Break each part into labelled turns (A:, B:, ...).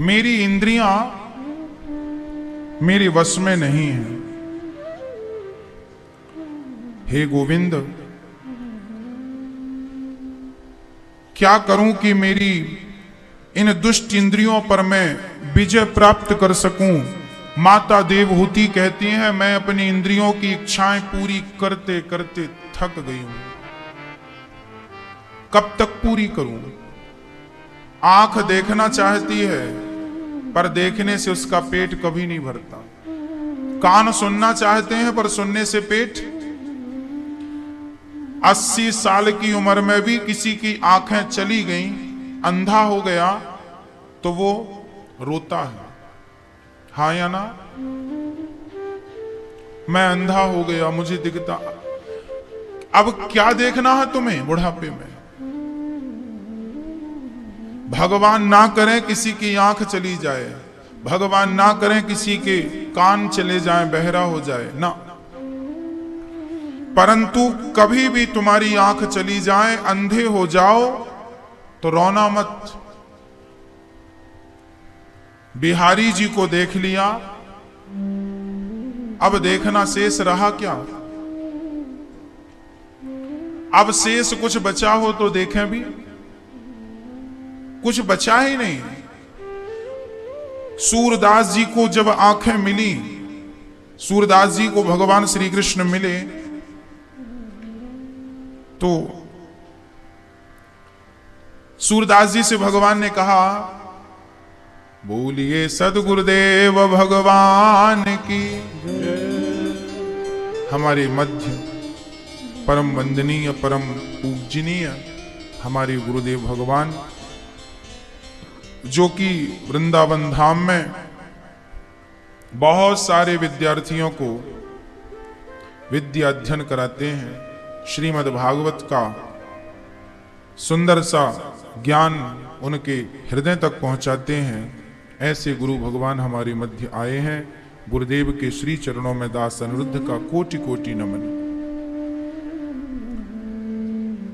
A: मेरी इंद्रियां मेरे वश में नहीं है। हे गोविंद, क्या करूं कि मेरी इन दुष्ट इंद्रियों पर मैं विजय प्राप्त कर सकूं। माता देवहूति कहती हैं, मैं अपनी इंद्रियों की इच्छाएं पूरी करते करते थक गई हूं। कब तक पूरी करूं? आंख देखना चाहती है, पर देखने से उसका पेट कभी नहीं भरता। कान सुनना चाहते हैं, पर सुनने से पेट। 80 साल की उम्र में भी किसी की आंखें चली गईं, अंधा हो गया, तो वो रोता है, हाँ या ना? मैं अंधा हो गया, मुझे दिखता। अब क्या देखना है तुम्हें बुढ़ापे में? भगवान ना करें किसी की आंख चली जाए, भगवान ना करें किसी के कान चले जाएं, बहरा हो जाए ना। परंतु कभी भी तुम्हारी आंख चली जाए, अंधे हो जाओ, तो रोना मत। बिहारी जी को देख लिया, अब देखना शेष रहा क्या? अब शेष कुछ बचा हो तो देखें भी, कुछ बचा ही नहीं। सूरदास जी को जब आंखें मिली, सूरदास जी को भगवान श्री कृष्ण मिले, तो सूरदास जी से भगवान ने कहा, बोलिए सदगुरुदेव भगवान की। हमारे मध्य परम वंदनीय, परम पूजनीय हमारे गुरुदेव भगवान, जो कि वृंदावन धाम में बहुत सारे विद्यार्थियों को विद्या अध्ययन कराते हैं, श्रीमद् भागवत का सुंदर सा ज्ञान उनके हृदय तक पहुंचाते हैं। ऐसे गुरु भगवान हमारे मध्य आए हैं। गुरुदेव के श्री चरणों में दास अनिरुद्ध का कोटि कोटि नमन।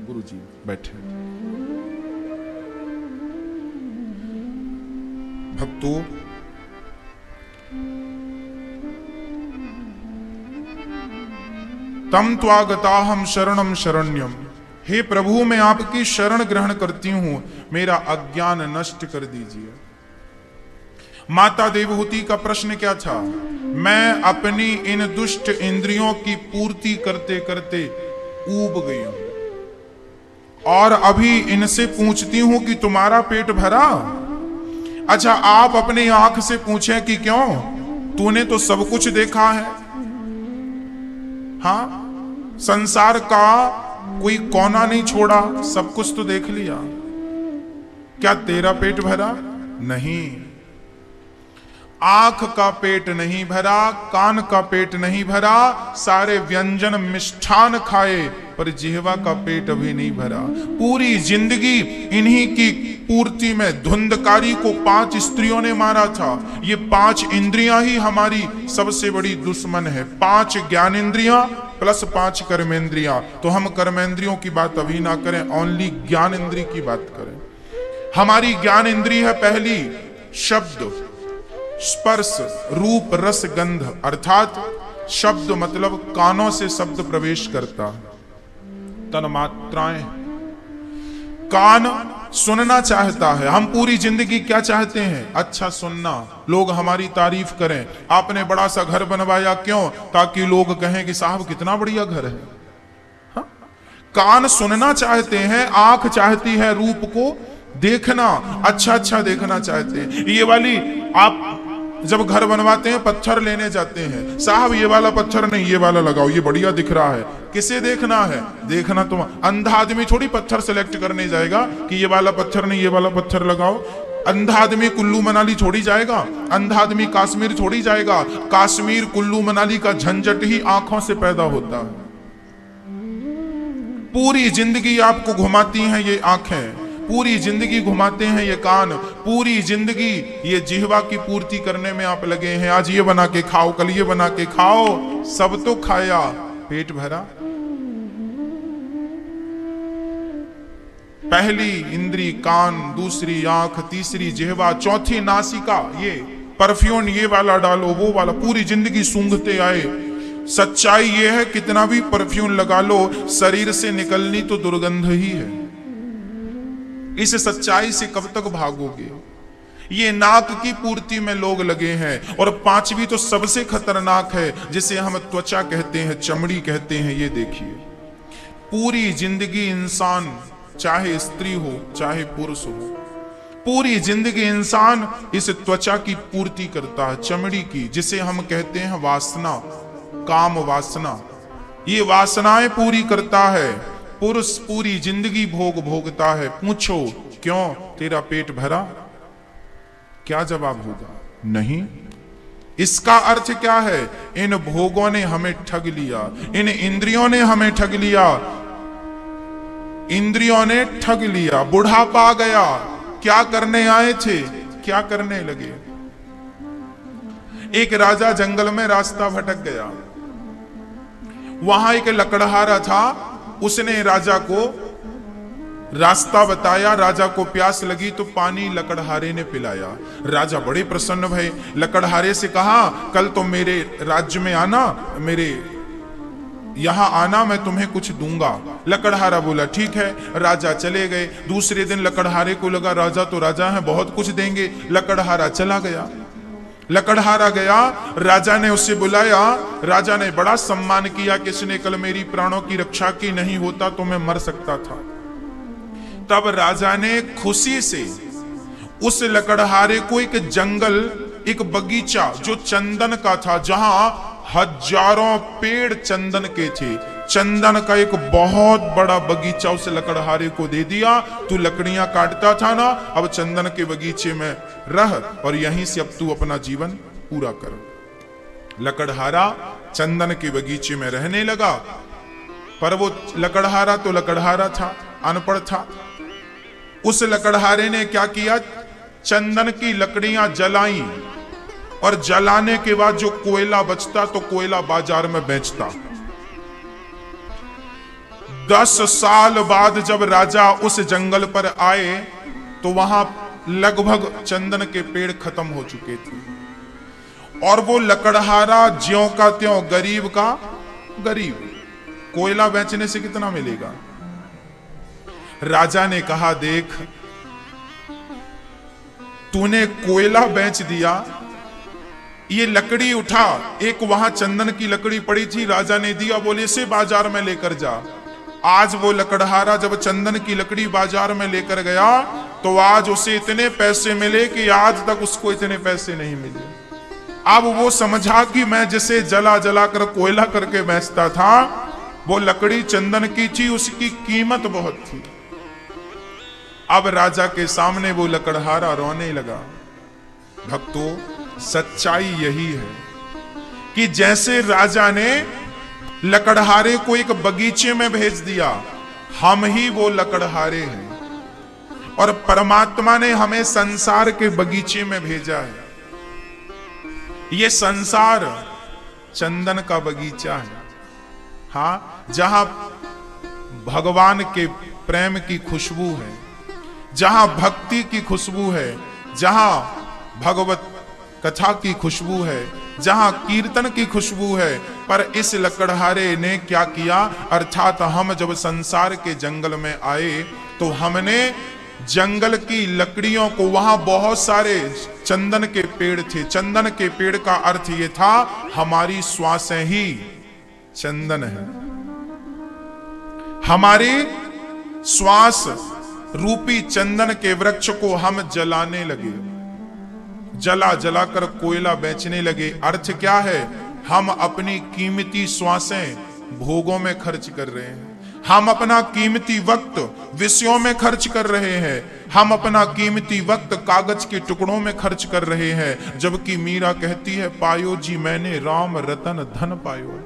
A: गुरु जी बैठे। भक्तों, तम त्वागताहम शरणम शरण्यम। हे प्रभु, मैं आपकी शरण ग्रहण करती हूं, मेरा अज्ञान नष्ट कर दीजिए। माता देवहूति का प्रश्न क्या था? मैं अपनी इन दुष्ट इंद्रियों की पूर्ति करते करते ऊब गई हूं, और अभी इनसे पूछती हूं कि तुम्हारा पेट भरा? अच्छा, आप अपनी आंख से पूछें कि क्यों? तूने तो सब कुछ देखा है। हाँ, संसार का कोई कोना नहीं छोड़ा, सब कुछ तो देख लिया। क्या तेरा पेट भरा? नहीं। आंख का पेट नहीं भरा, कान का पेट नहीं भरा, सारे व्यंजन मिष्ठान खाए, पर जिह्वा का पेट अभी नहीं भरा। पूरी जिंदगी इन्हीं की पूर्ति में धुंधकारी को 5 स्त्रियों ने मारा था। ये 5 इंद्रियां ही हमारी सबसे बड़ी दुश्मन है। 5 ज्ञानेंद्रियां प्लस 5 कर्मेंद्रियां। तो हम कर्मेंद्रियों की बात अभी ना करें, ओनली ज्ञान इंद्रिय की बात करें। हमारी ज्ञान इंद्रिय है पहली शब्द, स्पर्श, रूप, रस, गंध। अर्थात शब्द मतलब कानों से शब्द प्रवेश करता है, तन्मात्राएं। कान सुनना चाहता है। हम पूरी जिंदगी क्या चाहते हैं? अच्छा सुनना, लोग हमारी तारीफ करें। आपने बड़ा सा घर बनवाया, क्यों? ताकि लोग कहें कि साहब कितना बढ़िया घर है। हा? कान सुनना चाहते हैं, आंख चाहती है रूप को देखना, अच्छा अच्छा देखना चाहते हैं। ये वाली, आप जब घर बनवाते हैं पत्थर लेने जाते हैं, साहब ये वाला पत्थर नहीं, ये वाला लगाओ, ये बढ़िया दिख रहा है। किसे देखना है? देखना तो अंधा आदमी थोड़ी पत्थर सेलेक्ट करने जाएगा कि ये वाला पत्थर नहीं, ये वाला पत्थर लगाओ। अंधा आदमी कुल्लू मनाली छोड़ी जाएगा, अंधा आदमी कश्मीर छोड़ी जाएगा। कश्मीर कुल्लू मनाली का झंझट ही आंखों से पैदा होता है। पूरी जिंदगी आपको घुमाती हैं ये आंखें, पूरी जिंदगी घुमाते हैं ये कान, पूरी जिंदगी ये जिह्वा की पूर्ति करने में आप लगे हैं। आज ये बना के खाओ, कल ये बना के खाओ, सब तो खाया, पेट भरा? पहली इंद्री कान, दूसरी आंख, तीसरी जिह्वा, चौथी नासिका, ये परफ्यूम ये वाला डालो, वो वाला, पूरी जिंदगी सूंघते आए। सच्चाई ये है कितना भी परफ्यूम लगा लो, शरीर से निकलनी तो दुर्गंध ही है। इस सच्चाई से कब तक भागोगे? ये नाक की पूर्ति में लोग लगे हैं। और पांचवी तो सबसे खतरनाक है, जिसे हम त्वचा कहते हैं, चमड़ी कहते हैं। ये देखिए, पूरी जिंदगी इंसान, चाहे स्त्री हो चाहे पुरुष हो, पूरी जिंदगी इंसान इस त्वचा की पूर्ति करता है, चमड़ी की, जिसे हम कहते हैं वासना, काम वासना। ये वासनाएं पूरी करता है। पुरुष पूरी जिंदगी भोग भोगता है। पूछो क्यों? तेरा पेट भरा? क्या जवाब होगा? नहीं। इसका अर्थ क्या है? इन भोगों ने हमें ठग लिया, इन इंद्रियों ने हमें ठग लिया, इंद्रियों ने ठग लिया। बुढ़ापा आ गया, क्या करने आए थे, क्या करने लगे? एक राजा जंगल में रास्ता भटक गया। वहां एक लकड़हारा था, उसने राजा को रास्ता बताया। राजा को प्यास लगी तो पानी लकड़हारे ने पिलाया। राजा बड़े प्रसन्न भये। लकड़हारे से कहा, कल तो मेरे राज्य में आना, मेरे यहां आना, मैं तुम्हें कुछ दूंगा। लकड़हारा बोला ठीक है। राजा चले गए। दूसरे दिन लकड़हारे को लगा राजा तो राजा है, बहुत कुछ देंगे। लकड़हारा चला गया। लकड़हारा गया, राजा ने उसे बुलाया। राजा ने बड़ा सम्मान किया, किसने कल मेरी प्राणों की रक्षा की, नहीं होता तो मैं मर सकता था। तब राजा ने खुशी से उस लकड़हारे को एक जंगल, एक बगीचा जो चंदन का था, जहां हजारों पेड़ चंदन के थे, चंदन का एक बहुत बड़ा बगीचा उस लकड़हारे को दे दिया। तू लकड़ियां काटता था ना, अब चंदन के बगीचे में रह और यहीं से अब तू अपना जीवन पूरा कर। लकड़हारा चंदन के बगीचे में रहने लगा। पर वो लकड़हारा तो लकड़हारा था, अनपढ़ था। उस लकड़हारे ने क्या किया? चंदन की लकड़ियां जलाई और जलाने के बाद जो कोयला बचता तो कोयला बाजार में बेचता। 10 साल बाद जब राजा उस जंगल पर आए तो वहां लगभग चंदन के पेड़ खत्म हो चुके थे और वो लकड़हारा ज्यों का त्यों गरीब का गरीब। कोयला बेचने से कितना मिलेगा? राजा ने कहा, देख तूने कोयला बेच दिया, ये लकड़ी उठा। एक वहां चंदन की लकड़ी पड़ी थी, राजा ने दिया, बोले इसे बाजार में लेकर जा। आज वो लकड़हारा जब चंदन की लकड़ी बाजार में लेकर गया तो आज उसे इतने पैसे मिले कि आज तक उसको इतने पैसे नहीं मिले। अब वो समझा कि मैं जिसे जला जला कर कोयला करके बेचता था, वो लकड़ी चंदन की थी, उसकी कीमत बहुत थी। अब राजा के सामने वो लकड़हारा रोने लगा। भक्तों, सच्चाई यही है कि जैसे राजा ने लकड़हारे को एक बगीचे में भेज दिया, हम ही वो लकड़हारे हैं और परमात्मा ने हमें संसार के बगीचे में भेजा है। ये संसार चंदन का बगीचा है, हाँ, जहां भगवान के प्रेम की खुशबू है, जहां भक्ति की खुशबू है, जहां भगवत कथा की खुशबू है, जहां कीर्तन की खुशबू है। पर इस लकड़हारे ने क्या किया? अर्थात हम जब संसार के जंगल में आए तो हमने जंगल की लकड़ियों को, वहां बहुत सारे चंदन के पेड़ थे। चंदन के पेड़ का अर्थ यह था हमारी श्वासें ही चंदन है। हमारी श्वास रूपी चंदन के वृक्ष को हम जलाने लगे, जला जला कर कोयला बेचने लगे। अर्थ क्या है? हम अपनी कीमती श्वासें भोगों में खर्च कर रहे हैं, हम अपना कीमती वक्त विषयों में खर्च कर रहे हैं, हम अपना कीमती वक्त कागज के टुकड़ों में खर्च कर रहे हैं। जबकि मीरा कहती है, पायो जी मैंने राम रतन धन पायो।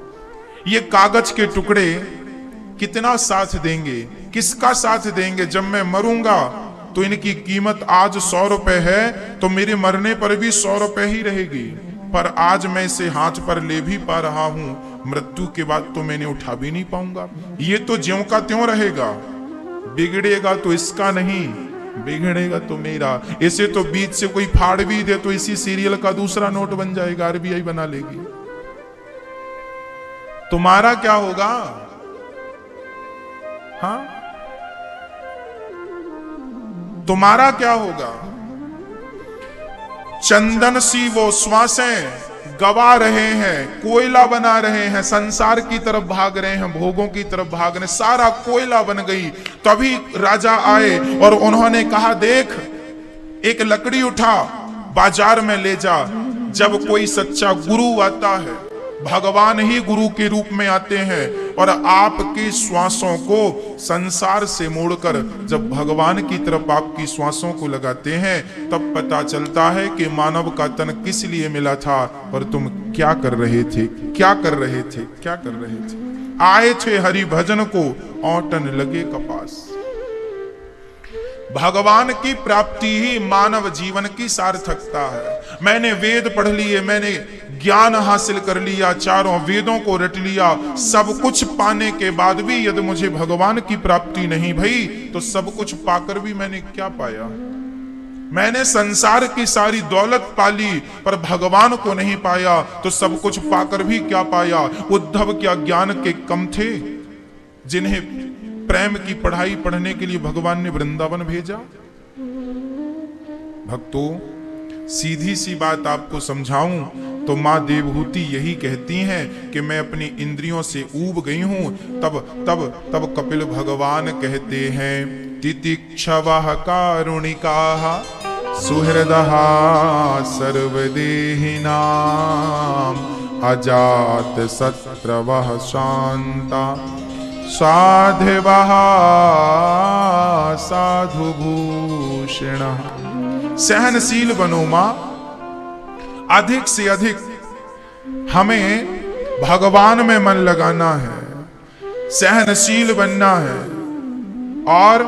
A: ये कागज के टुकड़े कितना साथ देंगे, किसका साथ देंगे? जब मैं मरूंगा तो इनकी कीमत आज 100 रुपए है तो मेरे मरने पर भी 100 रुपए ही रहेगी। पर आज मैं इसे हाथ पर ले भी पा रहा हूं, मृत्यु के बाद तो मैंने उठा भी नहीं पाऊंगा। ये तो ज्यों का त्यों रहेगा। बिगड़ेगा तो इसका नहीं, बिगड़ेगा तो मेरा। इसे तो बीच से कोई फाड़ भी दे तो इसी सीरियल का दूसरा नोट बन जाएगा, आरबीआई बना लेगी। तुम्हारा क्या होगा? हाँ, तुम्हारा क्या होगा? चंदन सी वो श्वासें गवा रहे हैं, कोयला बना रहे हैं, संसार की तरफ भाग रहे हैं, भोगों की तरफ भाग रहे, सारा कोयला बन गई। तभी राजा आए और उन्होंने कहा, देख एक लकड़ी उठा, बाजार में ले जा। जब कोई सच्चा गुरु आता है, भगवान ही गुरु के रूप में आते हैं और आपकी श्वासों को संसार से मोड़कर जब भगवान की तरफ आपकी श्वासों को लगाते हैं, तब पता चलता है कि मानव का तन किस लिए मिला था और तुम क्या कर रहे थे, क्या कर रहे थे, क्या कर रहे थे। आए थे हरि भजन को, औटन लगे कपास। भगवान की प्राप्ति ही मानव जीवन की सार्थकता है। मैंने वेद पढ़ लिए, मैंने ज्ञान हासिल कर लिया, चारों वेदों को रट लिया, सब कुछ पाने के बाद भी यदि मुझे भगवान की प्राप्ति नहीं भई तो सब कुछ पाकर भी मैंने क्या पाया? मैंने संसार की सारी दौलत पाली पर भगवान को नहीं पाया, तो सब कुछ पाकर भी क्या पाया? उद्धव क्या ज्ञान के कम थे जिन्हें प्रेम की पढ़ाई पढ़ने के लिए भगवान ने वृंदावन भेजा? भक्तों, सीधी सी बात आपको समझाऊं तो मां देवहूति यही कहती हैं कि मैं अपनी इंद्रियों से ऊब गई हूं। तब कपिल भगवान कहते हैं, तितिक्षवः कारुणिकाः सुहृदः सर्वदेहिनां अजात शत्रवः शांता साधवः साधु भूषणः। सहनशील बनो मां, अधिक से अधिक हमें भगवान में मन लगाना है, सहनशील बनना है और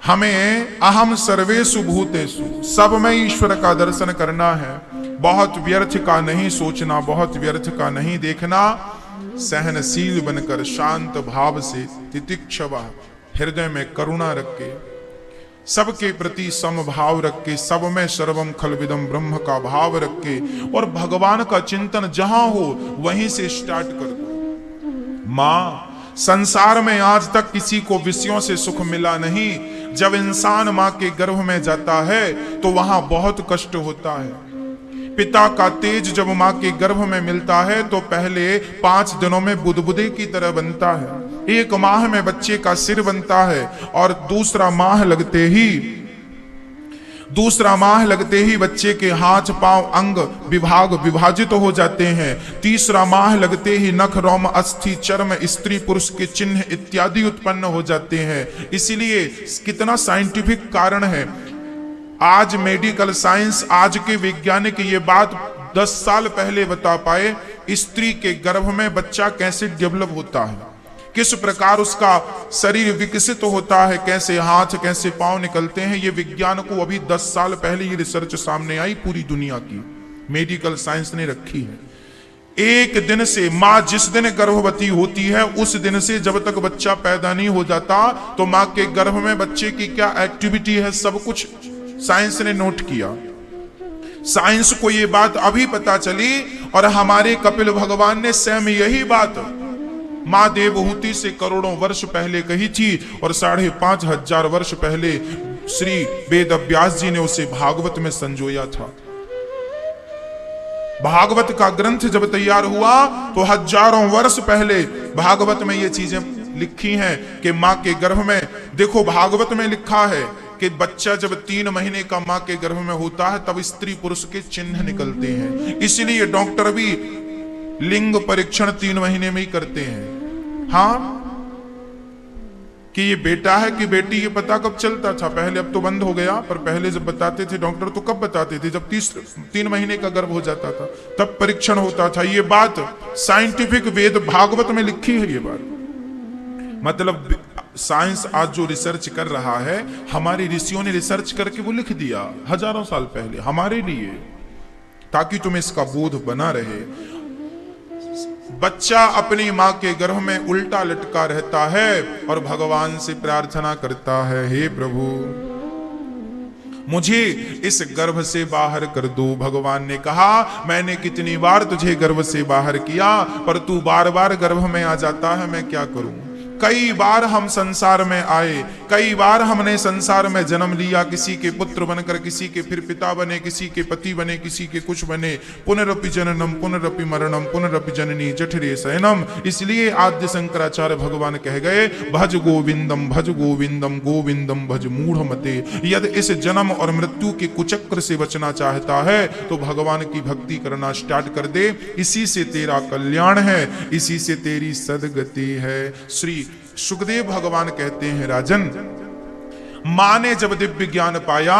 A: हमें अहम सर्वेषु भूतेषु, सब में ईश्वर का दर्शन करना है। बहुत व्यर्थ का नहीं सोचना, बहुत व्यर्थ का नहीं देखना। सहनशील बनकर शांत भाव से, तितिक्षवा, हृदय में करुणा रख के, सबके प्रति समभाव रख के, सब में सर्वम खलविदम ब्रह्म का भाव रख के, और भगवान का चिंतन जहां हो वहीं से स्टार्ट कर दो। मां, संसार में आज तक किसी को विषयों से सुख मिला नहीं। जब इंसान मां के गर्भ में जाता है तो वहां बहुत कष्ट होता है। पिता का तेज जब मां के गर्भ में मिलता है तो पहले 5 दिनों में बुदबुदे की तरह बनता है, 1 माह में बच्चे का सिर बनता है, और दूसरा माह लगते ही बच्चे के हाथ पांव अंग विभाजित हो जाते हैं। तीसरा माह लगते ही नख रोम अस्थि चर्म स्त्री पुरुष के चिन्ह इत्यादि उत्पन्न हो जाते हैं। इसलिए कितना साइंटिफिक कारण है। आज मेडिकल साइंस, आज के वैज्ञानिक ये बात 10 साल पहले बता पाए, स्त्री के गर्भ में बच्चा कैसे डेवलप होता है, किस प्रकार उसका शरीर विकसित होता है, कैसे हाथ कैसे पांव निकलते हैं। ये विज्ञान को अभी 10 साल पहले ये रिसर्च सामने आई, पूरी दुनिया की मेडिकल साइंस ने रखी है। एक दिन से, मां जिस दिन गर्भवती होती है उस दिन से जब तक बच्चा पैदा नहीं हो जाता तो मां के गर्भ में बच्चे की क्या एक्टिविटी है, सब कुछ साइंस ने नोट किया। साइंस को ये बात अभी पता चली और हमारे कपिल भगवान ने स्वयं यही बात मां देवहूति से करोड़ों वर्ष पहले कही थी, और 5,500 वर्ष पहले श्री वेद व्यास जी ने उसे भागवत में संजोया था। भागवत का ग्रंथ जब तैयार हुआ तो हजारों वर्ष पहले भागवत में ये चीजें लिखी हैं कि मां के गर्भ में, देखो भागवत में लिखा है कि बच्चा जब 3 महीने का मां के गर्भ में होता है तब स्त्री पुरुष के चिन्ह निकलते हैं। इसलिए डॉक्टर भी लिंग परीक्षण 3 महीने में ही करते हैं। हाँ, कि ये बेटा है कि बेटी, ये पता कब चलता था पहले, अब तो बंद हो गया, पर पहले जब बताते थे डॉक्टर तो कब बताते थे, जब 3 महीने का गर्भ हो जाता था तब परीक्षण होता था। ये बात साइंटिफिक वेद भागवत में लिखी है। ये बात मतलब साइंस आज जो रिसर्च कर रहा है, हमारे ऋषियों ने रिसर्च करके वो लिख दिया हजारों साल पहले हमारे लिए, ताकि तुम्हें इसका बोध बना रहे। बच्चा अपनी मां के गर्भ में उल्टा लटका रहता है और भगवान से प्रार्थना करता है, हे प्रभु मुझे इस गर्भ से बाहर कर दो। भगवान ने कहा, मैंने कितनी बार तुझे गर्भ से बाहर किया, पर तू बार बार गर्भ में आ जाता है, मैं क्या करूं। कई बार हम संसार में आए, कई बार हमने संसार में जन्म लिया, किसी के पुत्र बनकर, किसी के फिर पिता बने, किसी के पति बने, किसी के कुछ बने। पुनरपि जननम पुनरपि मरणम पुनरपि जननी जठरे शयनम। इसलिए आद्य शंकराचार्य भगवान कह गए, भज गोविंदम गोविंदम भज मूढ़मते। यदि इस जन्म और मृत्यु के कुचक्र से बचना चाहता है तो भगवान की भक्ति करना स्टार्ट कर दे। इसी से तेरा कल्याण है, इसी से तेरी सदगति है। श्री सुखदेव भगवान कहते हैं, राजन मां ने जब दिव्य ज्ञान पाया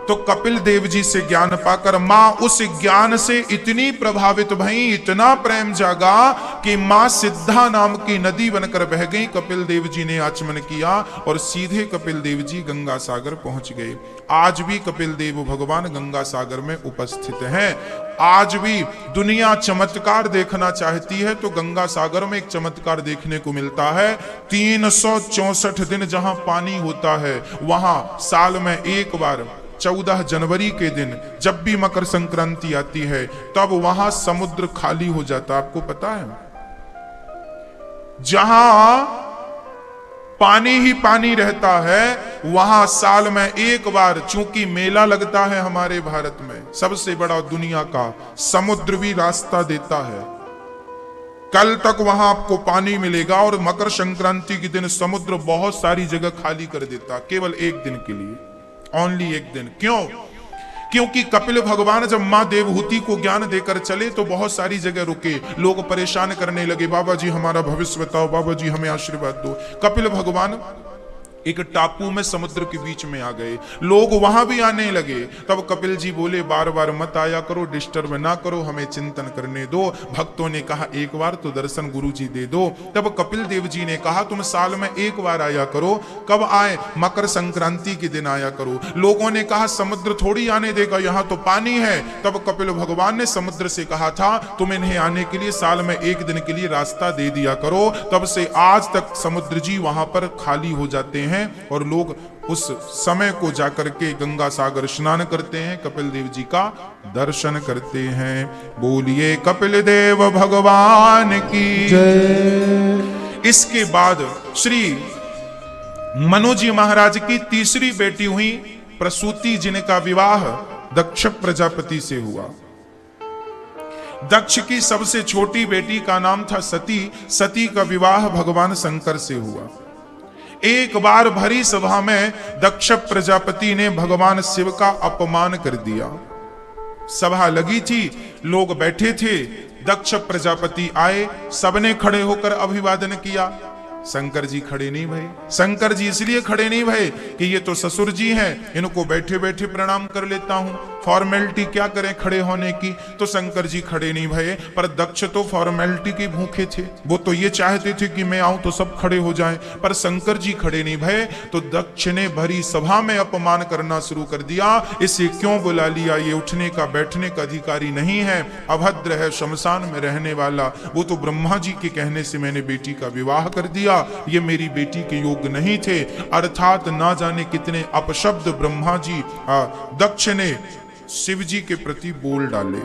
A: तो कपिल देव जी से ज्ञान पाकर मां उस ज्ञान से इतनी प्रभावित भई, इतना प्रेम जागा कि मां सिद्धा नाम की नदी बनकर बह गई। कपिल देव जी ने आचमन किया और सीधे कपिल देव जी गंगा सागर पहुंच गए। आज भी कपिल देव भगवान गंगा सागर में उपस्थित हैं। आज भी दुनिया चमत्कार देखना चाहती है तो गंगा सागर में एक चमत्कार देखने को मिलता है। 364 दिन जहां पानी होता है, वहां साल में एक बार 14 जनवरी के दिन जब भी मकर संक्रांति आती है, तब वहां समुद्र खाली हो जाता। आपको पता है, जहां पानी ही पानी रहता है वहां साल में एक बार, चूंकि मेला लगता है हमारे भारत में सबसे बड़ा दुनिया का, समुद्र भी रास्ता देता है। कल तक वहां आपको पानी मिलेगा और मकर संक्रांति के दिन समुद्र बहुत सारी जगह खाली कर देता, केवल एक दिन के लिए, ओनली एक दिन। क्यों? क्योंकि कपिल भगवान जब मां देवहूति को ज्ञान देकर चले तो बहुत सारी जगह रुके, लोग परेशान करने लगे, बाबा जी हमारा भविष्य बताओ, बाबा जी हमें आशीर्वाद दो। कपिल भगवान एक टापू में समुद्र के बीच में आ गए, लोग वहां भी आने लगे। तब कपिल जी बोले, बार बार मत आया करो, डिस्टर्ब ना करो, हमें चिंतन करने दो। भक्तों ने कहा, एक बार तो दर्शन गुरु जी दे दो। तब कपिल देव जी ने कहा, तुम साल में एक बार आया करो। कब आए? मकर संक्रांति के दिन आया करो। लोगों ने कहा, समुद्र थोड़ी आने देगा, यहाँ तो पानी है। तब कपिल भगवान ने समुद्र से कहा था, तुम इन्हें आने के लिए साल में एक दिन के लिए रास्ता दे दिया करो। तब से आज तक समुद्र जी वहां पर खाली हो जाते हैं और लोग उस समय को जाकर के गंगा सागर स्नान करते हैं, कपिल देव जी का दर्शन करते हैं। बोलिए कपिल देव भगवान की जय। इसके बाद श्री मनु जी महाराज की तीसरी बेटी हुई प्रसूति, जिनका विवाह दक्ष प्रजापति से हुआ। दक्ष की सबसे छोटी बेटी का नाम था सती। सती का विवाह भगवान शंकर से हुआ। एक बार भरी सभा में दक्ष प्रजापति ने भगवान शिव का अपमान कर दिया। सभा लगी थी, लोग बैठे थे, दक्ष प्रजापति आए, सबने खड़े होकर अभिवादन किया। शंकर जी खड़े नहीं भये। शंकर जी इसलिए खड़े नहीं भये कि ये तो ससुर जी हैं, इनको बैठे बैठे प्रणाम कर लेता हूं, फॉर्मेलिटी क्या करें खड़े होने की। तो शंकर जी खड़े नहीं भये। पर दक्ष तो फॉर्मेलिटी के भूखे थे, वो तो ये चाहते थे कि मैं आऊं तो सब खड़े हो जाएं, पर शंकर जी खड़े नहीं भये। तो दक्ष ने भरी सभा में अपमान करना शुरू कर दिया। इसे क्यों बुला लिया? ये उठने का बैठने का अधिकारी नहीं है, अभद्र है, शमशान में रहने वाला। वो तो ब्रह्मा जी के कहने से मैंने बेटी का विवाह कर दिया, ये मेरी बेटी के योग्य नहीं थे। अर्थात ना जाने कितने अपशब्द ब्रह्मा जी दक्ष ने शिव जी के प्रति बोल डाले।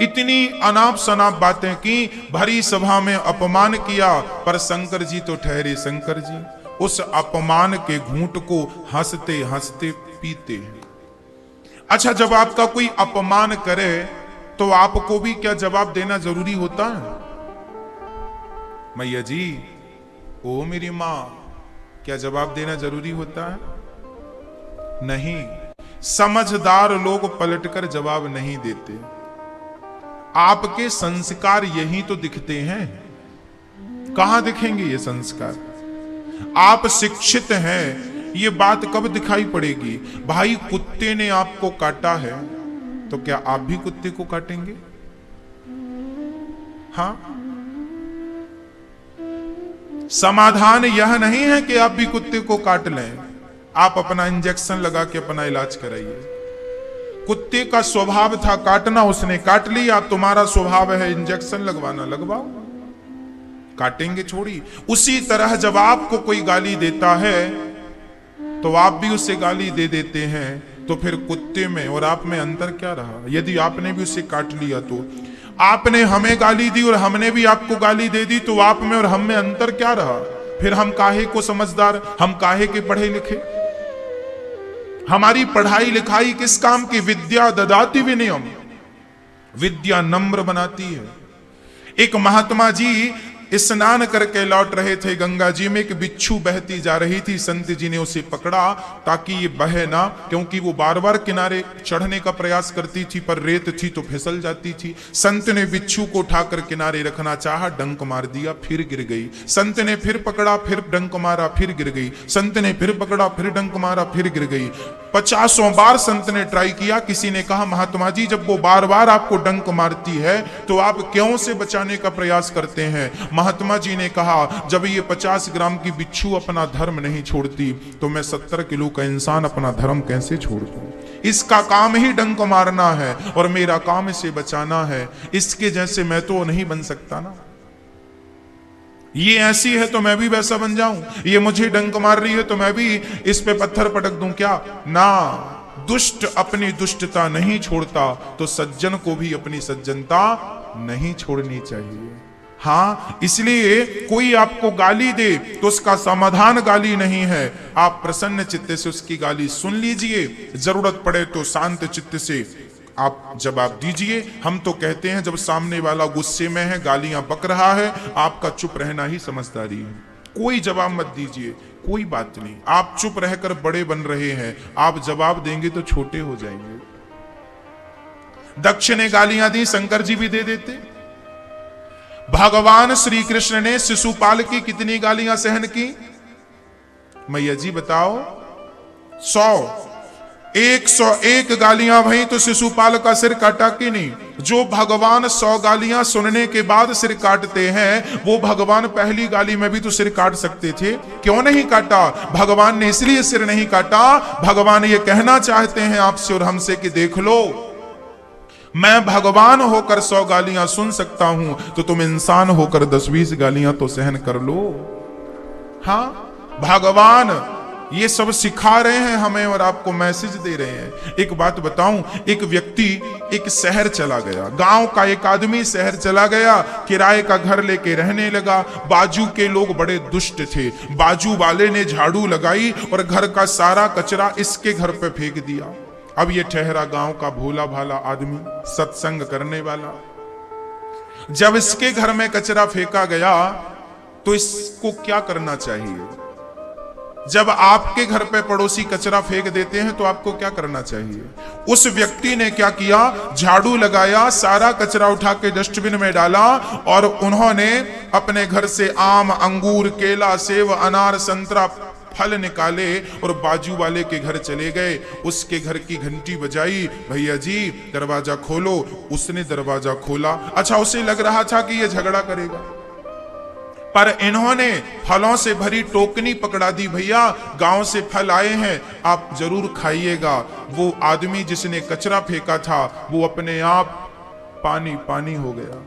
A: इतनी अनाप शनाप बातें की, भरी सभा में अपमान किया। पर शंकर जी तो ठहरे शंकर जी, उस अपमान के घूंट को हंसते हंसते पीते हैं। अच्छा, जब आपका कोई अपमान करे तो आपको भी क्या जवाब देना जरूरी होता है? मैया जी, ओ मेरी मां, क्या जवाब देना जरूरी होता है? नहीं। समझदार लोग पलटकर जवाब नहीं देते। आपके संस्कार यही तो दिखते हैं। कहां दिखेंगे ये संस्कार? आप शिक्षित हैं, ये बात कब दिखाई पड़ेगी? भाई, कुत्ते ने आपको काटा है तो क्या आप भी कुत्ते को काटेंगे? हाँ, समाधान यह नहीं है कि आप भी कुत्ते को काट लें। आप अपना इंजेक्शन लगा के अपना इलाज कराइए। कुत्ते का स्वभाव था काटना, उसने काट लिया। तुम्हारा स्वभाव है इंजेक्शन लगवाना, लगवाओ, काटेंगे छोड़ी। उसी तरह जब आपको कोई गाली देता है तो आप भी उसे गाली दे देते हैं, तो फिर कुत्ते में और आप में अंतर क्या रहा? यदि आपने भी उसे काट लिया तो आपने हमें गाली दी और हमने भी आपको गाली दे दी, तो आप में और हम में अंतर क्या रहा? फिर हम काहे को समझदार, हम काहे के पढ़े लिखे? हमारी पढ़ाई लिखाई किस काम की? विद्या ददाति विनयम, विद्या नम्र बनाती है। एक महात्मा जी स्नान करके लौट रहे थे, गंगा जी में एक बिच्छू बहती जा रही थी। संत जी ने उसे पकड़ा ताकि ये बहे ना, क्योंकि वो बार बार किनारे चढ़ने का प्रयास करती थी, पर रेत थी तो फिसल जाती थी। संत ने बिच्छू को उठाकर किनारे रखना चाहा, डंक मार दिया, फिर गिर गई। संत ने फिर पकड़ा, फिर डंक मारा, फिर गिर गई। संत ने फिर पकड़ा, फिर डंक मारा, फिर गिर गई। 50 बार संत ने ट्राई किया। किसी ने कहा, महात्मा जी जब वो बार बार आपको डंक मारती है तो आप क्यों उसे बचाने का प्रयास करते हैं? महात्मा जी ने कहा, जब ये 50 ग्राम की बिच्छू अपना धर्म नहीं छोड़ती तो मैं 70 किलो का इंसान अपना धर्म कैसे छोड़ दूं? इसका काम ही डंक मारना है और मेरा काम इसे बचाना है। इसके जैसे मैं तो नहीं बन सकता ना। ये ऐसी है तो मैं भी वैसा बन जाऊं, ये मुझे डंक मार रही है तो मैं भी इस पे पत्थर पटक दूं क्या? ना, दुष्ट अपनी दुष्टता नहीं छोड़ता तो सज्जन को भी अपनी सज्जनता नहीं छोड़नी चाहिए। हाँ, इसलिए कोई आपको गाली दे तो उसका समाधान गाली नहीं है। आप प्रसन्न चित्त से उसकी गाली सुन लीजिए, जरूरत पड़े तो शांत चित्त से आप जवाब दीजिए। हम तो कहते हैं जब सामने वाला गुस्से में है, गालियां बक रहा है, आपका चुप रहना ही समझदारी है। कोई जवाब मत दीजिए, कोई बात नहीं, आप चुप रहकर बड़े बन रहे हैं, आप जवाब देंगे तो छोटे हो जाएंगे। दक्ष ने गालियां दी, शंकर जी भी दे देते। भगवान श्री कृष्ण ने शिशुपाल की कितनी गालियां सहन की? मैया जी बताओ। 101 गालियां भई तो शिशुपाल का सिर काटा कि नहीं? जो भगवान 100 गालियां सुनने के बाद सिर काटते हैं, वो भगवान पहली गाली में भी तो सिर काट सकते थे, क्यों नहीं काटा? भगवान ने इसलिए सिर नहीं काटा, भगवान ये कहना चाहते हैं आपसे और हमसे कि देख लो, मैं भगवान होकर 100 गालियां सुन सकता हूं, तो तुम इंसान होकर 10-20 गालियां तो सहन कर लो। हाँ, भगवान ये सब सिखा रहे हैं हमें और आपको मैसेज दे रहे हैं। एक बात बताऊं, एक व्यक्ति एक शहर चला गया, गांव का एक आदमी शहर चला गया, किराए का घर लेके रहने लगा। बाजू के लोग बड़े दुष्ट थे, बाजू वाले ने झाड़ू लगाई और घर का सारा कचरा इसके घर पे फेंक दिया। अब ये ठहरा गांव का भोला भाला आदमी, सत्संग करने वाला। जब इसके घर में कचरा फेंका गया तो इसको क्या करना चाहिए? जब आपके घर पे पड़ोसी कचरा फेंक देते हैं तो आपको क्या करना चाहिए? उस व्यक्ति ने क्या किया? झाड़ू लगाया, सारा कचरा उठा के डस्टबिन में डाला और उन्होंने अपने घर से आम, अंगूर, केला, सेब, अनार, संतरा, फल निकाले और बाजू वाले के घर चले गए। उसके घर की घंटी बजाई, भैया जी दरवाजा खोलो। उसने दरवाजा खोला। अच्छा, उसे लग रहा था कि यह झगड़ा करेगा, पर इन्होंने फलों से भरी टोकनी पकड़ा दी। भैया गांव से फल आए हैं, आप जरूर खाइएगा। वो आदमी जिसने कचरा फेंका था वो अपने आप पानी पानी हो गया।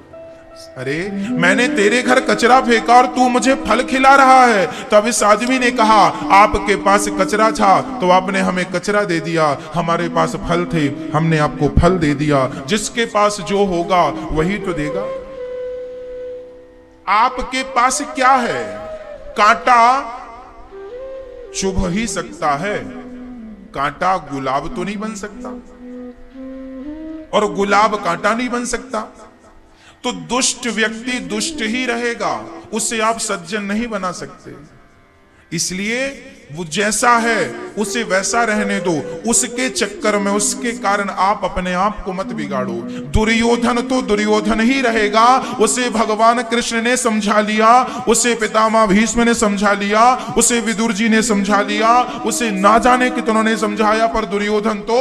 A: अरे मैंने तेरे घर कचरा फेंका और तू मुझे फल खिला रहा है। तब इस आदमी ने कहा, आपके पास कचरा था तो आपने हमें कचरा दे दिया, हमारे पास फल थे, हमने आपको फल दे दिया। जिसके पास जो होगा वही तो देगा। आपके पास क्या है? कांटा चुभ ही सकता है, कांटा गुलाब तो नहीं बन सकता और गुलाब कांटा नहीं बन सकता। तो दुष्ट व्यक्ति दुष्ट ही रहेगा, उसे आप सज्जन नहीं बना सकते। इसलिए वो जैसा है उसे वैसा रहने दो। उसके चक्कर में, उसके कारण आप अपने आप को मत बिगाड़ो। दुर्योधन तो दुर्योधन ही रहेगा, उसे भगवान कृष्ण ने समझा लिया, उसे पितामह भीष्म ने समझा लिया, उसे विदुर जी ने समझा लिया, उसे ना जाने कितनों ने समझाया, पर दुर्योधन तो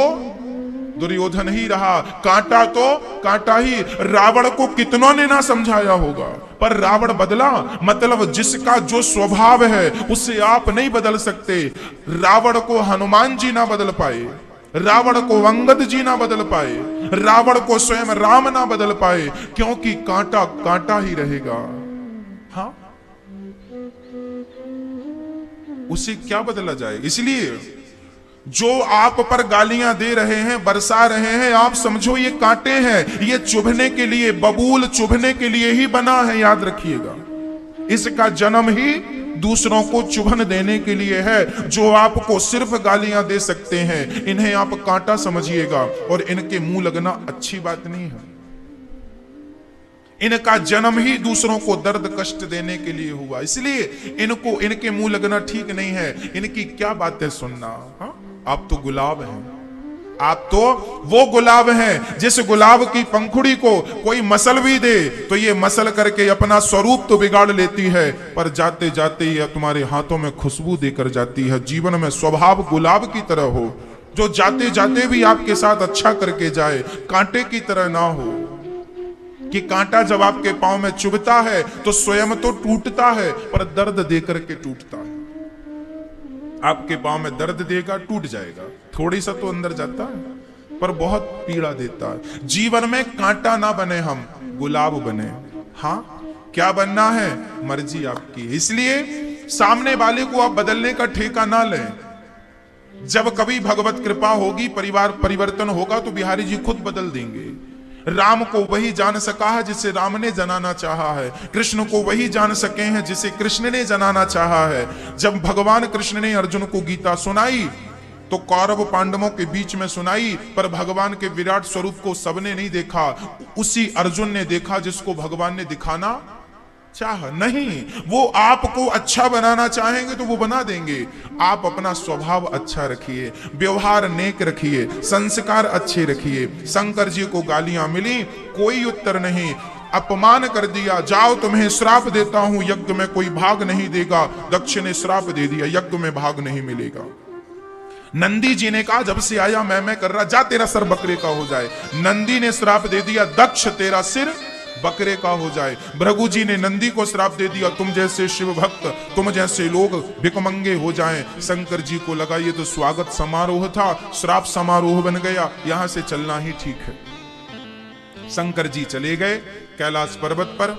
A: दुर्योधन ही रहा। कांटा तो कांटा ही। रावण को कितनों ने ना समझाया होगा, पर रावण बदला। मतलब जिसका जो स्वभाव है उसे आप नहीं बदल सकते। रावण को हनुमान जी ना बदल पाए, रावण को अंगद जी ना बदल पाए, रावण को स्वयं राम ना बदल पाए, क्योंकि कांटा कांटा ही रहेगा। हाँ, उसे क्या बदला जाए। इसलिए जो आप पर गालियां दे रहे हैं, बरसा रहे हैं, आप समझो ये कांटे हैं, ये चुभने के लिए, बबूल चुभने के लिए ही बना है, याद रखिएगा। इसका जन्म ही दूसरों को चुभन देने के लिए है। जो आपको सिर्फ गालियां दे सकते हैं, इन्हें आप कांटा समझिएगा, और इनके मुंह लगना अच्छी बात नहीं है। इनका जन्म ही दूसरों को दर्द कष्ट देने के लिए हुआ, इसलिए इनको, इनके मुंह लगना ठीक नहीं है। इनकी क्या बातें सुनना। हा? आप तो गुलाब हैं, आप तो वो गुलाब हैं जिस गुलाब की पंखुड़ी को कोई मसल भी दे तो ये मसल करके अपना स्वरूप तो बिगाड़ लेती है, पर जाते जाते ये तुम्हारे हाथों में खुशबू देकर जाती है। जीवन में स्वभाव गुलाब की तरह हो, जो जाते जाते भी आपके साथ अच्छा करके जाए, कांटे की तरह ना हो कि कांटा जब आपके पांव में चुभता है तो स्वयं तो टूटता है, पर दर्द देकर के टूटता है। आपके पांव में दर्द देगा, टूट जाएगा, थोड़ी सा तो अंदर जाता है, पर बहुत पीड़ा देता है। जीवन में कांटा ना बने, हम गुलाब बने। हाँ, क्या बनना है, मर्जी आपकी। इसलिए सामने वाले को आप बदलने का ठेका ना लें। जब कभी भगवत कृपा होगी, परिवार परिवर्तन होगा, तो बिहारी जी खुद बदल देंगे। राम को वही जान सका है जिसे राम ने जनाना चाहा है, कृष्ण को वही जान सके हैं जिसे कृष्ण ने जनाना चाहा है। जब भगवान कृष्ण ने अर्जुन को गीता सुनाई तो कौरव पांडवों के बीच में सुनाई, पर भगवान के विराट स्वरूप को सबने नहीं देखा, उसी अर्जुन ने देखा जिसको भगवान ने दिखाना चाह। नहीं, वो आपको अच्छा बनाना चाहेंगे तो वो बना देंगे। आप अपना स्वभाव अच्छा रखिए, व्यवहार नेक रखिए, संस्कार अच्छे रखिए। शंकर जी को गालियां मिली, कोई उत्तर नहीं, अपमान कर दिया, जाओ तुम्हें श्राप देता हूं, यज्ञ में कोई भाग नहीं देगा। दक्ष ने श्राप दे दिया, यज्ञ में भाग नहीं मिलेगा। नंदी जी ने कहा जब से आया मैं कर रहा, जा तेरा सर बकरे का हो जाए। नंदी ने श्राप दे दिया, दक्ष तेरा सिर बकरे का हो जाए। भृगु जी ने नंदी को श्राप दे दिया, तुम जैसे शिव भक्त, तुम जैसे लोग भिकमंगे हो जाएं। शंकर जी को लगा ये तो स्वागत समारोह था, श्राप समारोह बन गया, यहां से चलना ही ठीक है। शंकर जी चले गए कैलाश पर्वत पर।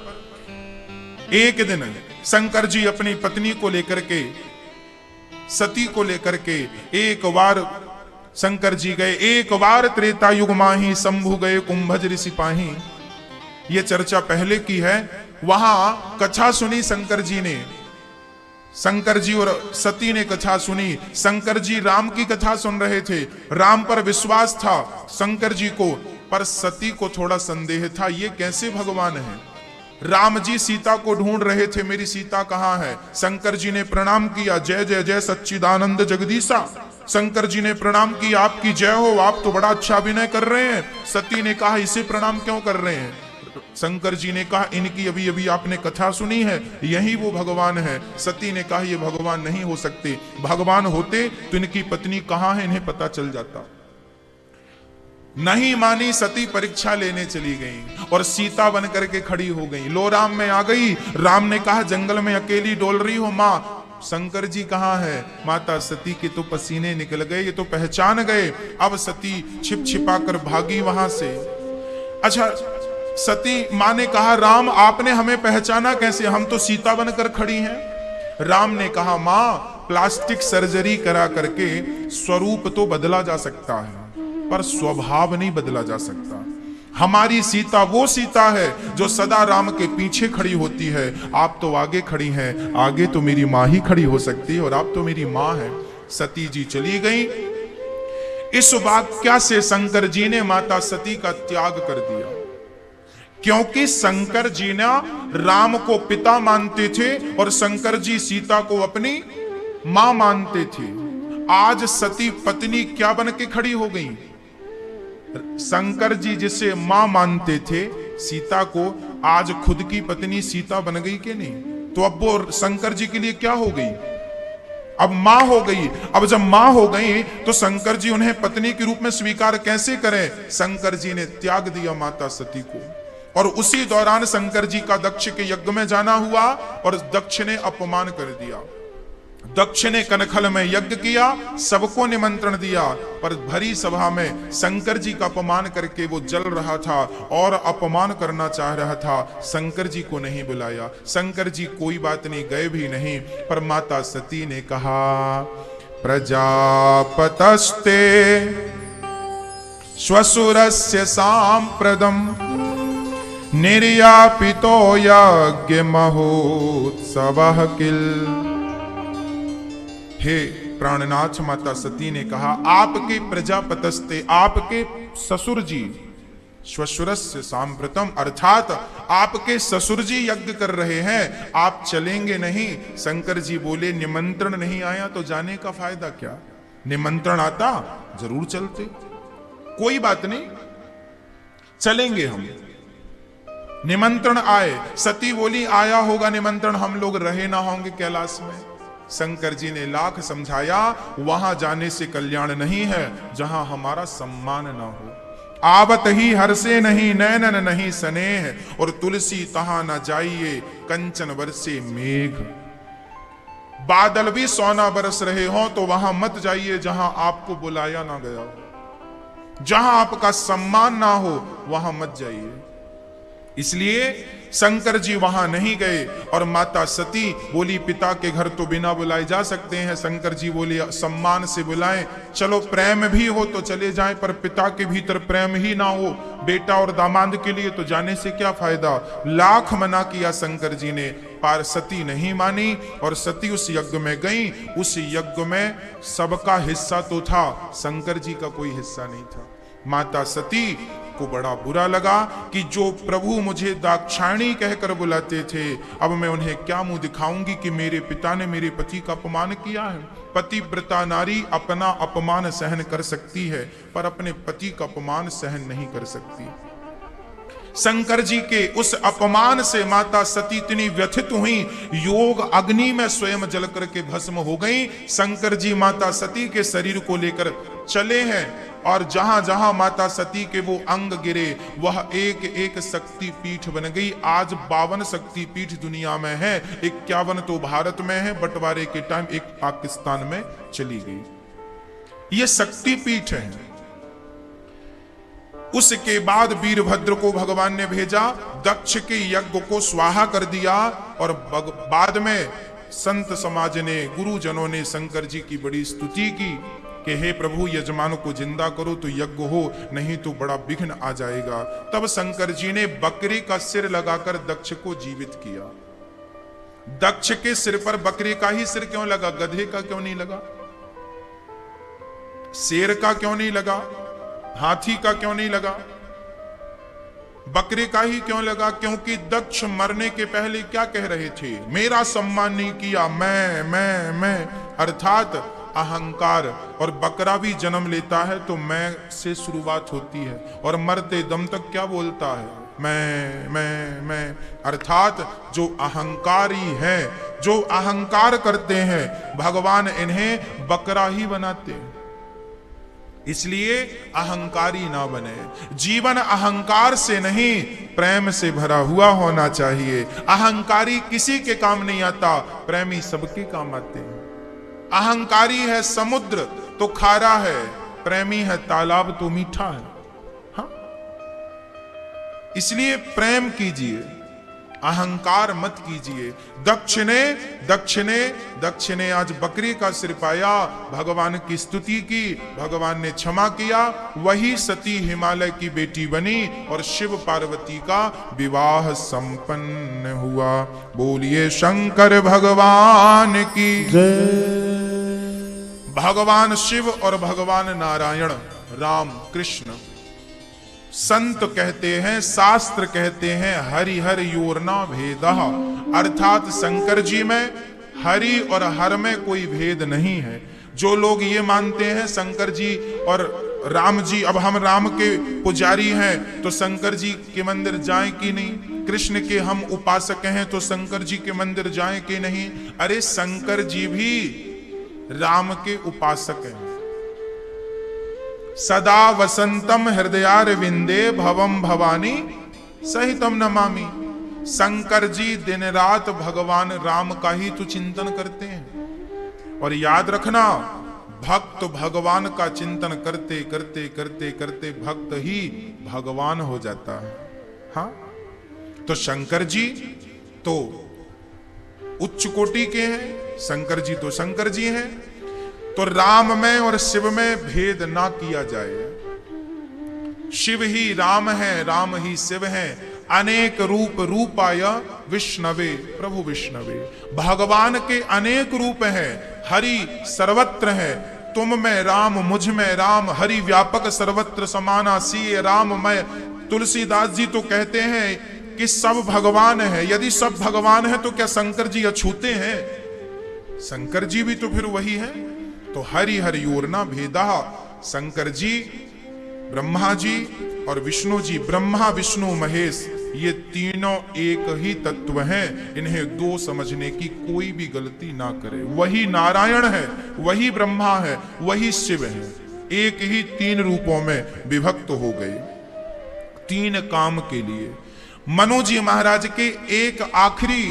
A: एक दिन शंकर जी अपनी पत्नी को लेकर के, सती को लेकर के एक बार शंकर जी गए। एक बार त्रेता युग माही, शंभु गए कुंभज ऋषि पाही। ये चर्चा पहले की है। वहां कथा सुनी शंकर जी ने, शंकर जी और सती ने कथा सुनी। शंकर जी राम की कथा सुन रहे थे, राम पर विश्वास था शंकर जी को, पर सती को थोड़ा संदेह था, ये कैसे भगवान है। राम जी सीता को ढूंढ रहे थे, मेरी सीता कहाँ है। शंकर जी ने प्रणाम किया, जय जय जय सच्चिदानंद जगदीशा। शंकर जी ने प्रणाम किया, आपकी जय हो, आप तो बड़ा अच्छा अभिनय कर रहे हैं। सती ने कहा इसे प्रणाम क्यों कर रहे हैं। शंकर जी ने कहा इनकी अभी अभी आपने कथा सुनी है, यही वो भगवान है। सती ने कहा ये भगवान नहीं हो सकते, भगवान होते तो इनकी पत्नी कहाँ है इन्हें पता चल जाता। नहीं मानी सती, परीक्षा लेने चली गई और सीता बन करके खड़ी हो गई, लो राम में आ गई। राम ने कहा जंगल में अकेली डोल रही हो माँ, शंकर जी कहाँ है। माता सती के तो पसीने निकल गए, ये तो पहचान गए। अब सती छिप छिपा कर भागी वहां से। अच्छा, सती मां ने कहा राम आपने हमें पहचाना कैसे, हम तो सीता बनकर खड़ी हैं। राम ने कहा मां, प्लास्टिक सर्जरी करा करके स्वरूप तो बदला जा सकता है, पर स्वभाव नहीं बदला जा सकता। हमारी सीता वो सीता है जो सदा राम के पीछे खड़ी होती है। आप तो आगे खड़ी हैं, आगे तो मेरी मां ही खड़ी हो सकती है और आप तो मेरी मां है। सती जी चली गई। इस वाक्या से शंकर जी ने माता सती का त्याग कर दिया, क्योंकि शंकर जी ने राम को पिता मानते थे और शंकर जी सीता को अपनी मां मानते थे। आज सती पत्नी क्या बन के खड़ी हो गई। शंकर जी जिसे मां मानते थे सीता को, आज खुद की पत्नी सीता बन गई कि नहीं। तो अब वो शंकर जी के लिए क्या हो गई, अब मां हो गई। अब जब मां हो गई तो शंकर जी उन्हें पत्नी के रूप में स्वीकार कैसे करें। शंकर जी ने त्याग दिया माता सती को, और उसी दौरान शंकर जी का दक्ष के यज्ञ में जाना हुआ और दक्ष ने अपमान कर दिया। दक्ष ने कनखल में यज्ञ किया, सबको निमंत्रण दिया, पर भरी सभा में शंकर जी का अपमान करके वो जल रहा था और अपमान करना चाह रहा था। शंकर जी को नहीं बुलाया। शंकर जी कोई बात नहीं, गए भी नहीं। पर माता सती ने कहा, प्रजापतस्ते श्वशुरस्य सांप्रदम निर्यापितो यज्ञ महोत्सवः किल। हे प्राणनाथ, माता सती ने कहा, आपके प्रजापतस्ते, आपके ससुर जी, श्वशुरस्य सांप्रतम, अर्थात आपके ससुर जी यज्ञ कर रहे हैं, आप चलेंगे नहीं। शंकर जी बोले, निमंत्रण नहीं आया तो जाने का फायदा क्या? निमंत्रण आता जरूर चलते, कोई बात नहीं, चलेंगे हम। निमंत्रण आए, सती बोली, आया होगा निमंत्रण, हम लोग रहे ना होंगे कैलाश में। शंकर जी ने लाख समझाया, वहां जाने से कल्याण नहीं है जहां हमारा सम्मान ना हो। आवत ही हर्षे नहीं नैनन नहीं स्नेह, और तुलसी तहां न जाइए कंचन बरसे मेघ। बादल भी सोना बरस रहे हो तो वहां मत जाइए जहां आपको बुलाया ना गया हो, जहां आपका सम्मान ना हो वहां मत जाइए। इसलिए शंकर जी वहां नहीं गए। और माता सती बोली, पिता के घर तो बिना बुलाए जा सकते हैं। शंकर जी बोले, सम्मान से बुलाएं, चलो प्रेम भी हो तो चले जाएं, पर पिता के भीतर प्रेम ही ना हो बेटा और दामाद के लिए तो जाने से क्या फायदा। लाख मना किया शंकर जी ने, पर सती नहीं मानी और सती उस यज्ञ में गई। उस यज्ञ में सबका हिस्सा तो था, शंकर जी का कोई हिस्सा नहीं था। माता सती को बड़ा बुरा लगा कि जो प्रभु मुझे दाक्षायणी कहकर बुलाते थे, अब मैं उन्हें क्या मुंह दिखाऊंगी कि मेरे पिता ने मेरे पति का अपमान किया है। पतिव्रता नारी अपना अपमान सहन कर सकती है, पर अपने पति का अपमान सहन नहीं कर सकती। शंकर जी के उस अपमान से माता सती इतनी व्यथित हुई, योग अग्नि में स्वयं जल करके भस्म हो गई। शंकर जी माता सती के शरीर को लेकर चले हैं और जहां जहां माता सती के वो अंग गिरे वह एक एक शक्ति पीठ बन गई। आज 52 शक्ति पीठ दुनिया में है, 51 तो भारत में है, बंटवारे के टाइम एक पाकिस्तान में चली गई। ये शक्ति पीठ है। उसके बाद वीरभद्र को भगवान ने भेजा, दक्ष के यज्ञ को स्वाहा कर दिया। और बाद में संत समाज ने, गुरुजनों ने शंकर जी की बड़ी स्तुति की कि हे प्रभु, यजमान को जिंदा करो तो यज्ञ हो, नहीं तो बड़ा विघ्न आ जाएगा। तब शंकर जी ने बकरी का सिर लगाकर दक्ष को जीवित किया। दक्ष के सिर पर बकरी का ही सिर क्यों लगा? गधे का क्यों नहीं लगा? शेर का क्यों नहीं लगा? हाथी का क्यों नहीं लगा? बकरे का ही क्यों लगा? क्योंकि दक्ष मरने के पहले क्या कह रहे थे? मेरा सम्मान नहीं किया, मैं, अर्थात अहंकार। और बकरा भी जन्म लेता है तो मैं से शुरुआत होती है और मरते दम तक क्या बोलता है? मैं, अर्थात जो अहंकारी है, जो अहंकार करते हैं, भगवान इन्हें बकरा ही बनाते हैं। इसलिए अहंकारी ना बने। जीवन अहंकार से नहीं, प्रेम से भरा हुआ होना चाहिए। अहंकारी किसी के काम नहीं आता, प्रेमी सबके काम आते हैं। अहंकारी है समुद्र तो खारा है, प्रेमी है तालाब तो मीठा है। हाँ? इसलिए प्रेम कीजिए, अहंकार मत कीजिए। दक्ष ने आज बकरी का सिर पाया, भगवान की स्तुति की, भगवान ने क्षमा किया। वही सती हिमालय की बेटी बनी और शिव पार्वती का विवाह संपन्न हुआ। बोलिए शंकर भगवान की जय। भगवान शिव और भगवान नारायण, राम कृष्ण, संत कहते हैं, शास्त्र कहते हैं, हरि हर योरना भेदः, अर्थात शंकर जी में हरि और हर में कोई भेद नहीं है। जो लोग ये मानते हैं शंकर जी और राम जी, अब हम राम के पुजारी हैं तो शंकर जी के मंदिर जाएं कि नहीं? कृष्ण के हम उपासक हैं तो शंकर जी के मंदिर जाएं कि नहीं? अरे शंकर जी भी राम के उपासक हैं। सदा वसंतम हृदयारविंदे भवम भवानी सहितम नमामि। शंकर जी दिन रात भगवान राम का ही तो चिंतन करते हैं। और याद रखना, भक्त भगवान का चिंतन करते करते करते करते भक्त ही भगवान हो जाता है। हाँ, तो शंकर जी तो उच्च कोटि के हैं, शंकर जी तो शंकर जी हैं। तो राम में और शिव में भेद ना किया जाए। शिव ही राम है, राम ही शिव है। अनेक रूप रूपाय विष्णवे, प्रभु विष्णवे। भगवान के अनेक रूप हैं, हरि सर्वत्र है। तुम में राम, मुझ में राम, हरि व्यापक सर्वत्र समाना, सीए राम मैं। तुलसीदास जी तो कहते हैं कि सब भगवान है। यदि सब भगवान है तो क्या शंकर जी अछूते हैं? शंकर जी भी तो फिर वही है। तो हरि हरियोर्ना भेदा। शंकर जी, ब्रह्मा जी और विष्णु जी, ब्रह्मा विष्णु महेश, ये तीनों एक ही तत्व हैं। इन्हें दो समझने की कोई भी गलती ना करे। वही नारायण है, वही ब्रह्मा है, वही शिव है। एक ही तीन रूपों में विभक्त हो गए, तीन काम के लिए। मनु जी महाराज के एक आखिरी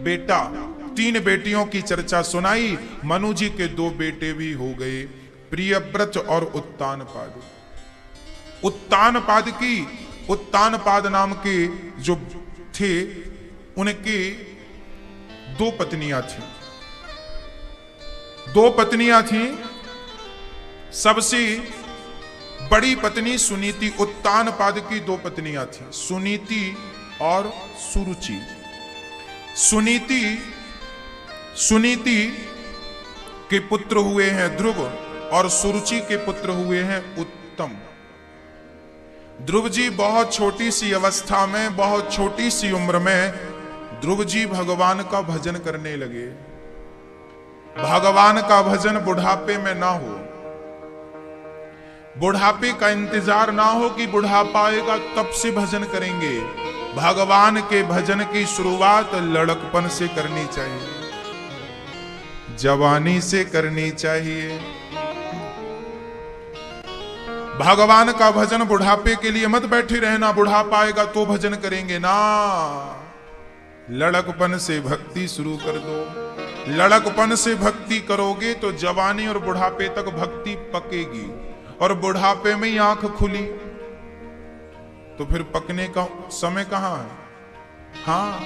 A: बेटा, तीन बेटियों की चर्चा सुनाई। मनु जी के दो बेटे भी हो गए, प्रियव्रत और उत्तानपाद। उत्तानपाद नाम के जो थे, उनके दो पत्नियां थी। दो पत्नियां थी। सबसे बड़ी पत्नी सुनीति, उत्तानपाद की दो पत्नियां थी, सुनीति और सुरुचि। सुनीति के पुत्र हुए हैं ध्रुव और सुरुचि के पुत्र हुए हैं उत्तम। ध्रुव जी बहुत छोटी सी अवस्था में, बहुत छोटी सी उम्र में ध्रुव जी भगवान का भजन करने लगे। भगवान का भजन बुढ़ापे में ना हो, बुढ़ापे का इंतजार ना हो कि बुढ़ापा आएगा तब से भजन करेंगे। भगवान के भजन की शुरुआत लड़कपन से करनी चाहिए, जवानी से करनी चाहिए। भगवान का भजन बुढ़ापे के लिए मत बैठे रहना, बुढ़ापा आएगा तो भजन करेंगे ना। लड़कपन से भक्ति शुरू कर दो। लड़कपन से भक्ति करोगे तो जवानी और बुढ़ापे तक भक्ति पकेगी, और बुढ़ापे में ही आंख खुली तो फिर पकने का समय कहां है? हाँ,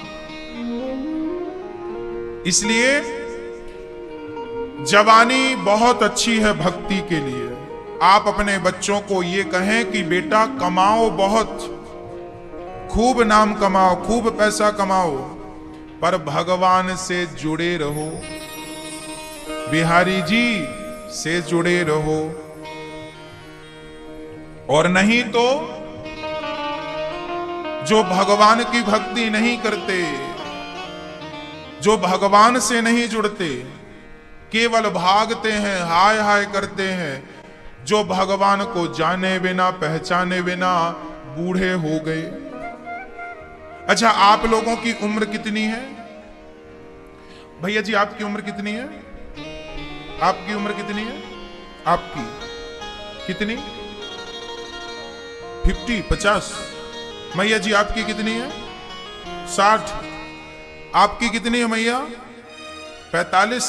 A: इसलिए जवानी बहुत अच्छी है भक्ति के लिए। आप अपने बच्चों को ये कहें कि बेटा कमाओ, बहुत खूब नाम कमाओ, खूब पैसा कमाओ, पर भगवान से जुड़े रहो, बिहारी जी से जुड़े रहो। और नहीं तो जो भगवान की भक्ति नहीं करते, जो भगवान से नहीं जुड़ते, केवल भागते हैं, हाय हाय करते हैं, जो भगवान को जाने बिना, पहचाने बिना बूढ़े हो गए। अच्छा, आप लोगों की उम्र कितनी है? भैया जी आपकी उम्र कितनी है? आपकी उम्र कितनी है? आपकी कितनी? 50, 50। मैया जी आपकी कितनी है? 60। आपकी कितनी है मैया? 45।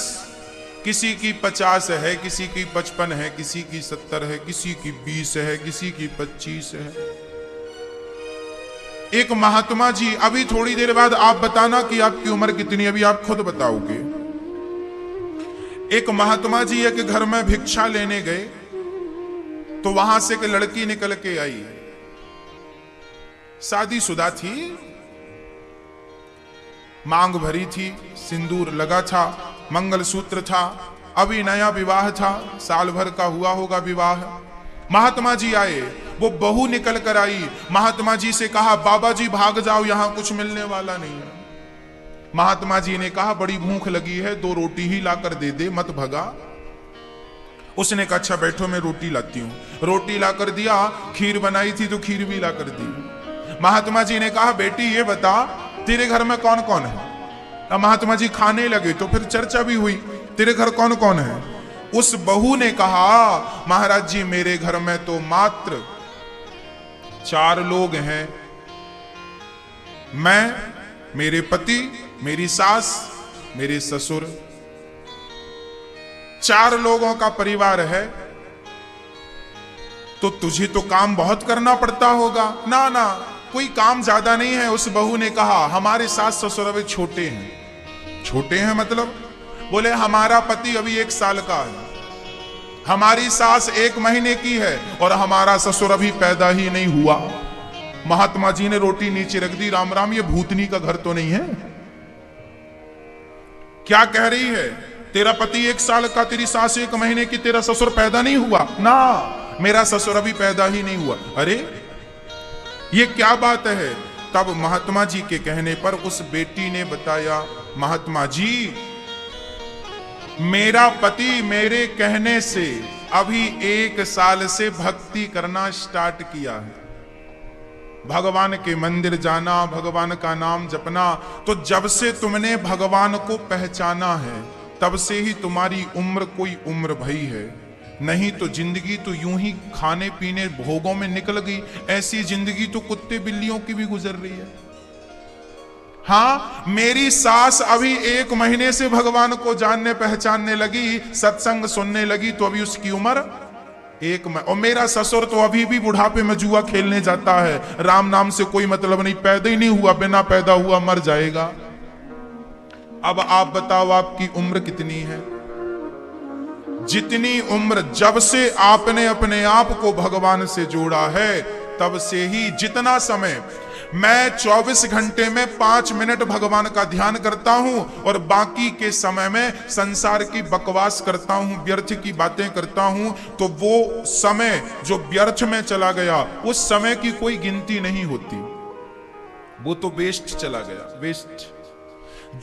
A: किसी की 50 है, किसी की 55 है, किसी की 70 है, किसी की 20 है, किसी की 25 है। एक महात्मा जी, अभी थोड़ी देर बाद आप बताना कि आपकी उम्र कितनी, अभी आप खुद बताओगे। एक महात्मा जी एक घर में भिक्षा लेने गए तो वहां से एक लड़की निकल के आई, शादीशुदा थी, मांग भरी थी, सिंदूर लगा था, मंगलसूत्र था, अभी नया विवाह था, साल भर का हुआ होगा विवाह। महात्मा जी आए, वो बहू निकल कर आई। महात्मा जी से कहा, बाबा जी भाग जाओ, यहां कुछ मिलने वाला नहीं है। महात्मा जी ने कहा, बड़ी भूख लगी है, 2 रोटी ही लाकर दे दे, मत भगा। उसने कहा, अच्छा बैठो मैं रोटी लाती हूं। रोटी लाकर दिया, खीर बनाई थी तो खीर भी लाकर दी। महात्मा जी ने कहा, बेटी ये बता तेरे घर में कौन कौन है? अब महात्मा जी खाने लगे तो फिर चर्चा भी हुई, तेरे घर कौन कौन है? उस बहू ने कहा, महाराज जी मेरे घर में तो मात्र 4 लोग हैं, मैं, मेरे पति, मेरी सास, मेरे ससुर। 4 लोगों का परिवार है तो तुझे तो काम बहुत करना पड़ता होगा। ना ना, कोई काम ज्यादा नहीं है। उस बहू ने कहा हमारे सास ससुर अभी छोटे हैं। छोटे हैं मतलब? बोले हमारा पति अभी 1 साल का है, हमारी सास 1 महीने की है और हमारा ससुर अभी पैदा ही नहीं हुआ। महात्मा जी ने रोटी नीचे रख दी। राम राम, ये भूतनी का घर तो नहीं है? क्या कह रही है? तेरा पति 1 साल का, तेरी सास 1 महीने की, तेरा ससुर पैदा नहीं हुआ? ना, मेरा ससुर अभी पैदा ही नहीं हुआ। अरे ये क्या बात है? तब महात्मा जी के कहने पर उस बेटी ने बताया, महात्मा जी, मेरा पति मेरे कहने से अभी 1 साल से भक्ति करना स्टार्ट किया है। भगवान के मंदिर जाना, भगवान का नाम जपना। तो जब से तुमने भगवान को पहचाना है तब से ही तुम्हारी उम्र कोई उम्र भई है। नहीं तो जिंदगी तो यूं ही खाने पीने भोगों में निकल गई। ऐसी जिंदगी तो कुत्ते बिल्लियों की भी गुजर रही है। हाँ, मेरी सास अभी 1 महीने से भगवान को जानने पहचानने लगी, सत्संग सुनने लगी, तो अभी उसकी उम्र 1 और मेरा ससुर तो अभी भी बुढ़ापे में जुआ खेलने जाता है। राम नाम से कोई मतलब नहीं, पैदा ही नहीं हुआ, बिना पैदा हुआ मर जाएगा। अब आप बताओ आपकी उम्र कितनी है? जितनी उम्र जब से आपने अपने आप को भगवान से जोड़ा है तब से ही, जितना समय मैं 24 घंटे में 5 मिनट भगवान का ध्यान करता हूं और बाकी के समय में संसार की बकवास करता हूं, व्यर्थ की बातें करता हूं, तो वो समय जो व्यर्थ में चला गया उस समय की कोई गिनती नहीं होती, वो तो वेस्ट चला गया, वेस्ट।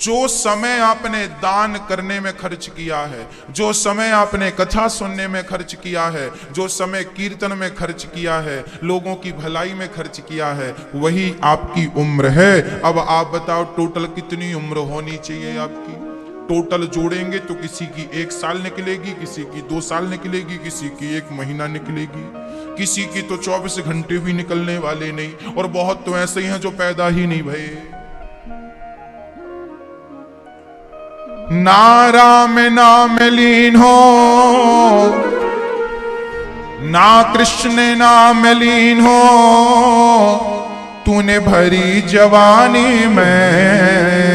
A: जो समय आपने दान करने में खर्च किया है, जो समय आपने कथा सुनने में खर्च किया है, जो समय कीर्तन में खर्च किया है, लोगों की भलाई में खर्च किया है, वही आपकी उम्र है। अब आप बताओ टोटल कितनी उम्र होनी चाहिए आपकी? टोटल जोड़ेंगे तो किसी की 1 साल निकलेगी, किसी की 2 साल निकलेगी, किसी की 1 महीना निकलेगी, किसी की तो 24 घंटे भी निकलने वाले नहीं, और बहुत तो ऐसे ही हैं जो पैदा ही नहीं भये। ना राम नाम लीन हो, ना कृष्ण नाम लीन हो, तूने भरी जवानी में